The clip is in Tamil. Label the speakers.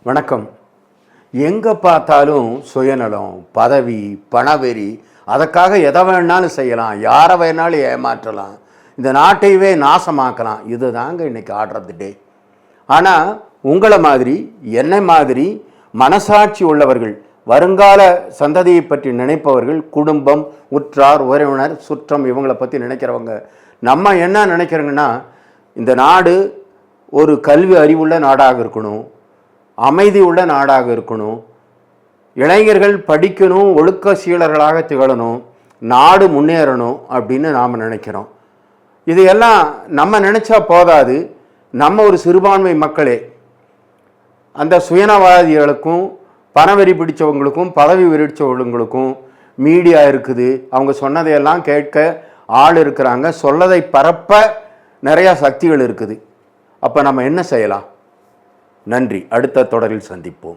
Speaker 1: வணக்கம். எங்கே பார்த்தாலும் சுயநலம், பதவி, பணவெறி, அதற்காக எதை வேணாலும் செய்யலாம், யாரை வேணாலும் ஏமாற்றலாம், இந்த நாட்டையவே நாசமாக்கலாம். இது தாங்க இன்றைக்கி ஆடுறது டே. ஆனால் உங்களை மாதிரி என்னை மாதிரி மனசாட்சி உள்ளவர்கள், வருங்கால சந்ததியை பற்றி நினைப்பவர்கள், குடும்பம், உற்றார், உறவினர், சுற்றம், இவங்களை பற்றி நினைக்கிறவங்க நம்ம என்ன நினைக்கிறோங்கன்னா, இந்த நாடு ஒரு கல்வி அறிவுள்ள நாடாக இருக்கணும், அமைதி உள்ள நாடாக இருக்கணும், இளைஞர்கள் படிக்கணும், ஒழுக்க சீலர்களாக திகழணும், நாடு முன்னேறணும் அப்படின்னு நாம் நினைக்கிறோம். இதையெல்லாம் நம்ம நினச்சா போதாது. நம்ம ஒரு சிறுபான்மை மக்களே அந்த சுயநலவாதிகளுக்கும், பணவெறி பிடித்தவங்களுக்கும், பதவி வெறிச்சவங்களுக்கும் மீடியா இருக்குது, அவங்க சொன்னதையெல்லாம் கேட்க ஆள் இருக்கிறாங்க, சொல்லதை பரப்ப நிறையா சக்திகள் இருக்குது. அப்போ நம்ம என்ன செய்யலாம்? நன்றி. அடுத்த தொடரில் சந்திப்போம்.